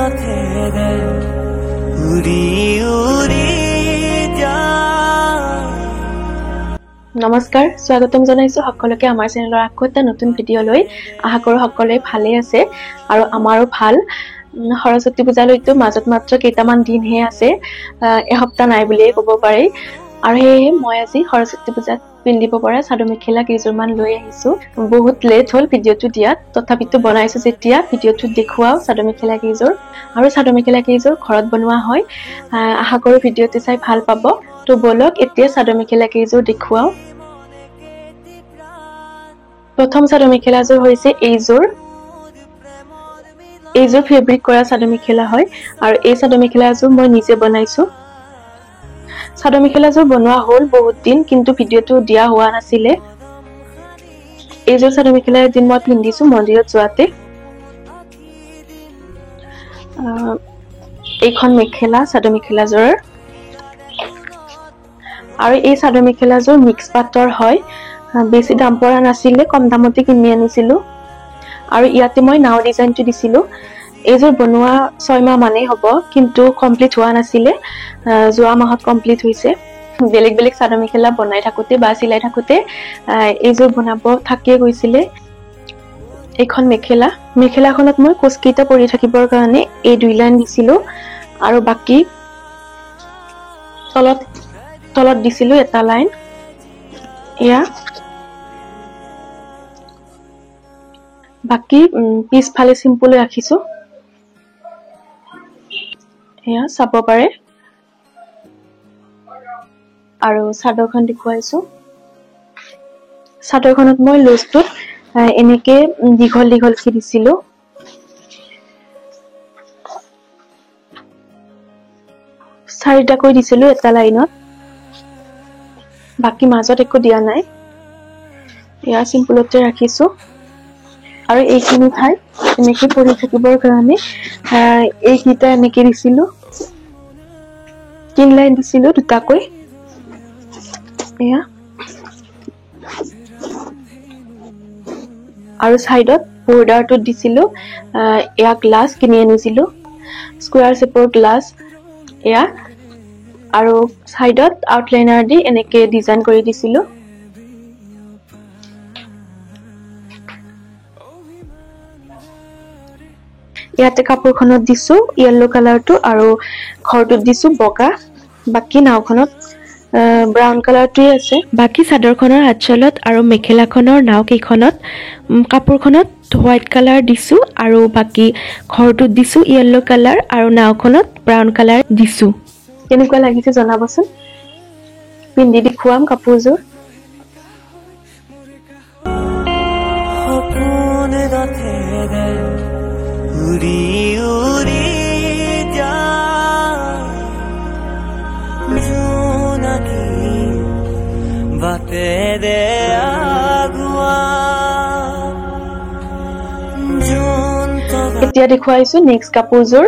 নাথেৰে উৰি উৰি যায়। নমস্কাৰ, স্বাগতম জনাইছো সকলোকে আমাৰ চেনেলৰ আকৌ এটা নতুন ভিডিঅ' লৈ। আশা কৰো সকলোৱে ভালে আছে আৰু আমাৰো ভাল। সৰস্বতী পূজালৈতো মাজত মাত্ৰ কেইটামান দিনহে আছে, এসপ্তাহ নাই বুলিয়ে ক'ব পাৰি। আৰু সেয়েহে মই আজি সৰস্বতী পূজাত পিন্ধিব পৰা চাদৰ মেখেলা কেইযোৰমান লৈ আহিছো। বহুত লেট হ'ল ভিডিঅ'টো দিয়াত, তথাপিতো বনাইছো যেতিয়া ভিডিঅ'টোত দেখুৱাও চাদৰ মেখেলা কেইযোৰ। আৰু চাদৰ মেখেলা কেইযোৰ ঘৰত বনোৱা হয়। আশা কৰো ভিডিঅ'টো চাই ভাল পাব। তো বলক এতিয়া চাদৰ মেখেলা কেইযোৰ দেখুৱাও। প্ৰথম চাদৰ মেখেলাযোৰ হৈছে এইযোৰ ফেব্ৰিক কৰা চাদৰ মেখেলা হয় আৰু এই চাদৰ মেখেলাযোৰ মই নিজে বনাইছো। চাদৰ মেখেলাযোৰ বনোৱা হ'ল বহুত দিন, কিন্তু ভিডিঅ'টো দিয়া হোৱা নাছিলে। এইযোৰ চাদৰ মেখেলা এদিন মই পিন্ধিছো মন্দিৰত যোৱাতে। এইখন মেখেলা চাদৰ মেখেলাযোৰৰ, আৰু এই চাদৰ মেখেলাযোৰ মিক্স পাটৰ হয়। বেছি দাম পৰা নাছিলে, কম দামতে কিনি আনিছিলো। আৰু ইয়াতে মই নাও ডিজাইনটো দিছিলো। এইযোৰ বনোৱা 6 মাহ মানেই হ'ব, কিন্তু কমপ্লিট হোৱা নাছিলে। যোৱা মাহত কমপ্লিট হৈছে। বেলেগ বেলেগ চাদৰ মেখেলা বনাই থাকোতে বা চিলাই থাকোতে এইযোৰ বনাব থাকিয়ে গৈছিলে। এইখন মেখেলাখনত মই কোচকেইটা পৰি থাকিবৰ কাৰণে এই 2 লাইন দিছিলো, আৰু বাকী তলত দিছিলো এটা লাইন। এয়া বাকী পিছফালে চিম্পল ৰাখিছো। এয়া চাব পাৰে। আৰু চাদৰখন দেখুৱাইছো। চাদৰখনত মই লুজটোত এনেকে দীঘলকে দিছিলো। চাৰিটাকৈ দিছিলো এটা লাইনত, বাকী মাজত একো দিয়া নাই। এয়া চিম্পলতে ৰাখিছো। আৰু এইখিনি ঠাই এনেকে পৰি থাকিবৰ কাৰণে এইকেইটা এনেকে দিছিলো। 3 লাইন দিছিলো দুটাকৈ। এয়া আৰু চাইডত বৰ্ডাৰটোত দিছিলো এয়া গ্লাছ কিনি আনিছিলো, স্কুৱাৰ শেপৰ গ্লাছ। এয়া আৰু চাইডত আউটলাইনাৰ দি এনেকে ডিজাইন কৰি দিছিলো। ইয়াতে কাপোৰখনত দিছো য়েল্লো কালাৰটো আৰু ঘৰটোত দিছো বগা। বাকী নাওখনত ব্ৰাউন কালাৰটোৱে আছে। বাকী চাদৰখনৰ আঁচলত আৰু মেখেলাখনৰ নাও কেইখনত কাপোৰখনত হোৱাইট কালাৰ দিছো, আৰু বাকী ঘৰটোত দিছো য়েল্লো কালাৰ, আৰু নাওখনত ব্ৰাউন কালাৰ দিছো। কেনেকুৱা লাগিছে জনাবচোন। পিন্ধি দেখুৱাম কাপোৰযোৰ। সপোন নাথেৰে উৰি উৰি যায়। জোনাকী বাটেৰে আগুৱা এতিয়া দেখুৱাইছো নেক্সট কাপোৰযোৰ।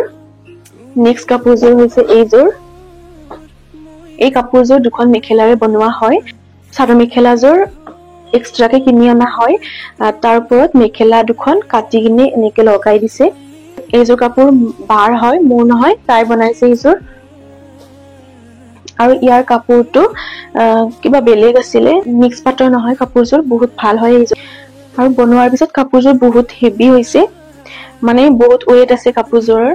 নেক্সট কাপোৰযোৰ হৈছে এইযোৰ। এই কাপোৰযোৰ দুখন মেখেলাৰে বনোৱা হয়। চাদৰ মেখেলাযোৰ এক্সট্ৰাকে কিনি অনা হয়, তাৰ ওপৰত মেখেলা দুখন কাটি কিনে এনেকে লগাই দিছে। এইযোৰ কাপোৰ বাৰ হয়, মোৰ নহয়, তাই বনাইছে এইযোৰ। আৰু ইয়াৰ কাপোৰটো কিবা বেলেগ আছিলে, মিক্স পাটৰ নহয় কাপোৰযোৰ, বহুত ভাল হয় এইযোৰ। আৰু বনোৱাৰ পিছত কাপোৰযোৰ বহুত হেভি হৈছে, মানে বহুত ৱেট আছে কাপোৰযোৰৰ।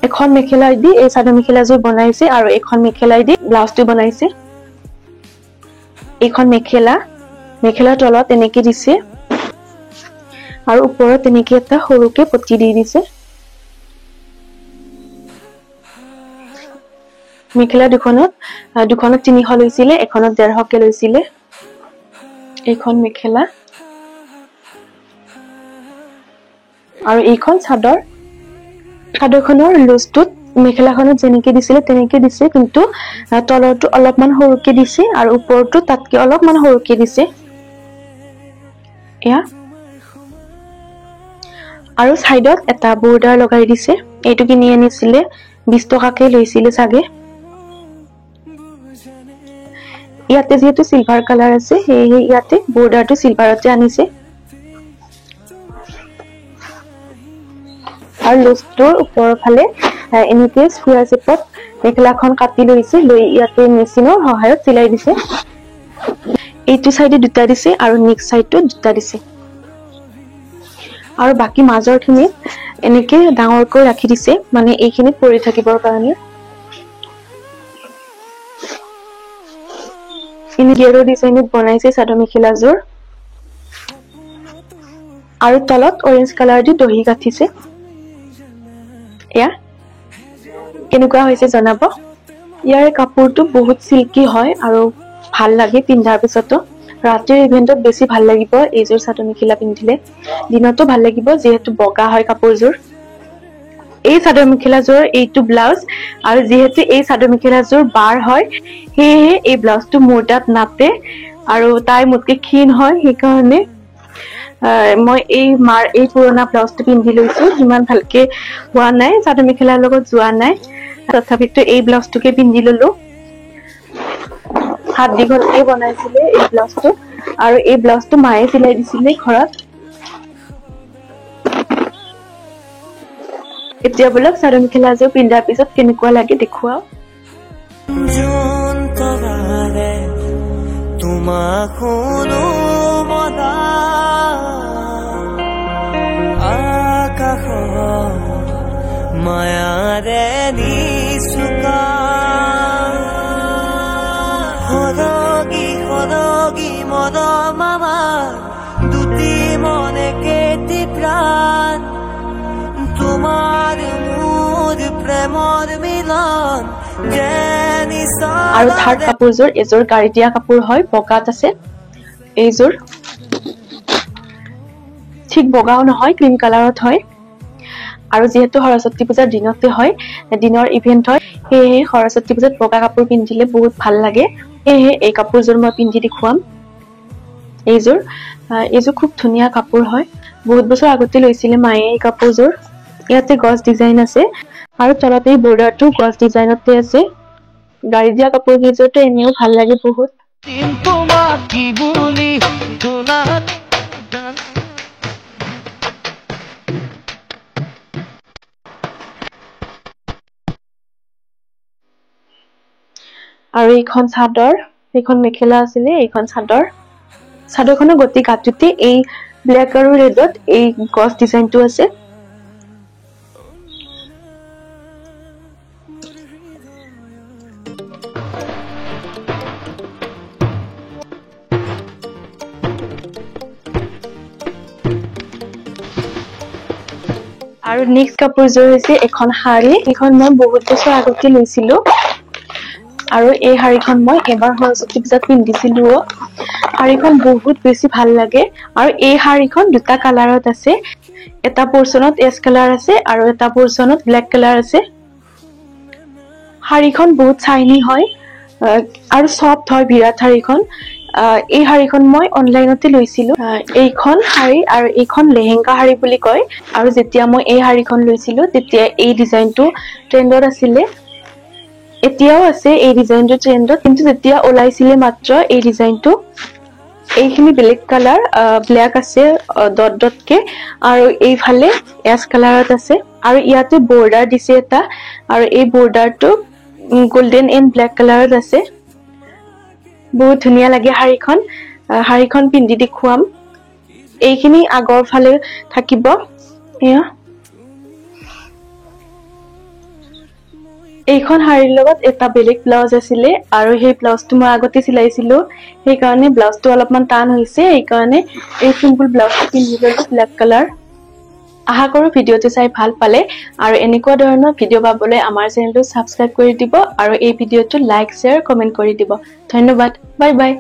এখন মেখেলাই দি এই চাদৰ মেখেলাযোৰ বনাইছে, আৰু এখন মেখেলাই দি ব্লাউজটো বনাইছে। এইখন মেখেলাৰ তলত এনেকে দিছে, আৰু ওপৰত এনেকে এটা সৰুকে পটি দি দিছে। মেখেলা দুখনত 300 লৈছিলে, এখনত 150কে লৈছিলে। এইখন মেখেলা আৰু এইখন চাদৰখনৰ লুজটোত মেখেলাখনত যেনেকে দিছিলে তেনেকে দিছে, কিন্তু তলৰটো অলপমান সৰুকে দিছে আৰু ওপৰটো তাতকে অলপমান সৰুকে দিছে। এয়া আৰু সাইডত এটা বৰ্ডাৰ লগাই দিছে। এইটো কিনি আনিছিলে 20 টকাকে লৈছিলে চাগে। ইয়াতে যেহেতু সিলভাৰ কালাৰ আছে সেয়ে ইয়াতে বৰ্ডাৰটো সিলভাৰতে আনিছে আৰু লুজটোৰ ওপৰৰ ফালে এনেকে স্কুয়াৰ শেপত মেখেলাখন কাটি লৈছে লৈ ইয়াতে মেচিনৰ সহায়ত চিলাই দিছে এইটো সাইডে দুটা দিছে আৰু নেক্সট সাইডটো দুটা দিছে আৰু বাকি মাজৰখিনি এনেকে ডাঙৰকৈ ৰাখি দিছে মানে এইখিনি পৰি থাকিবৰ কাৰণে ইনি গেৰো ডিজাইনত বনাইছে চাদৰ মেখেলাযোৰ আৰু তলত অৰেঞ্জ কালাৰ দি দহি গাঠিছে ইয়া কেনেকুৱা হৈছে জনাব ইয়াৰ কাপোৰটো বহুত সিল্কি হয় আৰু ভাল লাগে পিন্ধাৰ পিছতো ৰাতিৰ ইভেন্টত বেছি ভাল লাগিব এইযোৰ চাদৰ মেখেলা পিন্ধিলে দিনতো ভাল লাগিব যেহেতু বগা হয় কাপোৰযোৰ এই চাদৰ মেখেলাযোৰ এইটো ব্লাউজ আৰু যেহেতু এই চাদৰ মেখেলাযোৰ বাৰ হয় হেহে এই ব্লাউজটো মোটাত নাতে আৰু তাই মুটকে ক্ষীণ হয় সেইকাৰণে মই এই মাৰ এই পুৰণা ব্লাউজটো পিন্ধি লৈছো ইমান ভালকে হোৱা নাই চাদৰ মেখেলাৰ লগত যোৱা নাই তথাপিতো এই ব্লাউজটোকে পিন্ধি ললো হাত দীঘলকে বনাইছিলে এই ব্লাউজটো আৰু এই ব্লাউজটো মায়ে চিলাই দিছিলে ঘৰত এতিয়া বলক চাদৰ মেখেলাযোৰ পিন্ধাৰ পিছত কেনেকুৱা লাগে দেখুৱাও জোন তৰাৰে তোমাক শুনো মনা আকাশ মায়াৰে নিচুকা সৰগী সৰগী মৰম আমাৰ দুটি মনে কেতি প্ৰাণ তোমাৰ মোৰ প্ৰেমৰ মিলন আৰু থাৰ্ড কাপোৰযোৰ এযোৰ গাড়ী দিয়া কাপোৰ হয় বগাত আছে এইযোৰ ঠিক বগাও নহয় ক্ৰীম কালাৰত হয় আৰু যেহেতু সৰস্বতী পূজাৰ দিনতে হয় দিনৰ ইভেন্ট হয় সেয়ে সৰস্বতী পূজাত বগা কাপোৰ পিন্ধিলে বহুত ভাল লাগে সেয়ে এই কাপোৰযোৰ মই পিন্ধি দেখুৱাম এইযোৰ খুব ধুনীয়া কাপোৰ হয় বহুত বছৰ আগতে লৈছিলে মায়ে এই কাপোৰযোৰ ইয়াতে গছ ডিজাইন আছে আৰু তলতে এই বৰ্ডাৰটো গছ ডিজাইনতে আছে গাড়ী দিয়া কাপোৰ কেইযোৰটো এনেও ভাল লাগে বহুত আৰু এইখন চাদৰ এইখন মেখেলা আছিলে এইখন চাদৰখনৰ গতি কাটোতে এই ব্লেক আৰু ৰেডত এই গছ ডিজাইনটো আছে আৰু নেক্সট কাপোৰযোৰ হৈছে এখন শাৰী এইখন মই বহুত বছৰ আগতে লৈছিলো আৰু এই শাৰীখন মই এবাৰ সৰস্বতী পূজাত পিন্ধিছিলো শাৰীখন বহুত বেছি ভাল লাগে আৰু এই শাৰীখন দুটা কালাৰত আছে এটা পোৰচনত এছ কালাৰ আছে আৰু এটা পোৰচনত ব্লেক কালাৰ আছে শাৰীখন বহুত শাইনি হয় আৰু সফট হয় বিৰাট শাৰীখন এই শাৰীখন মই অনলাইনতে লৈছিলো এইখন শাৰী আৰু এইখন লেহেংগা শাৰী বুলি কয় আৰু যেতিয়া মই এই শাৰীখন লৈছিলো তেতিয়া এই ডিজাইনটো ট্ৰেন্ডত আছিল এতিয়াও আছে এই ডিজাইনটো ট্ৰেন্ডত কিন্তু যেতিয়া ওলাইছিলে মাত্ৰ এই ডিজাইনটো এইখিনি ব্লেক কালাৰ ব্লেক আছে ডট ডটকে আৰু এইফালে এছ কালাৰত আছে আৰু ইয়াতে বৰ্ডাৰ দিছে এটা আৰু এই বৰ্ডাৰটো গোল্ডেন এণ্ড ব্লেক কালাৰত আছে বহুত ধুনীয়া লাগে শাৰীখন পিন্ধি দেখুৱাম এইখিনি আগৰ ফালে থাকিব এইখন শাৰীৰ লগত এটা বেলেগ ব্লাউজ আছিলে আৰু সেই ব্লাউজটো মই আগতে চিলাইছিলো সেইকাৰণে ব্লাউজটো অলপমান টান হৈছে এইকাৰণে এই সিম্পল ব্লাউজটো পিন্ধি ললো ব্লেক কালাৰ আশা কৰো ভিডিওটো চাই ভাল পালে আৰু এনেকুৱা ধৰণৰ ভিডিও পাবলৈ আমাৰ চেনেলটো সাবস্ক্ৰাইব কৰি দিব আৰু এই ভিডিওটো লাইক শেয়াৰ কমেন্ট কৰি দিব ধন্যবাদ বাই বাই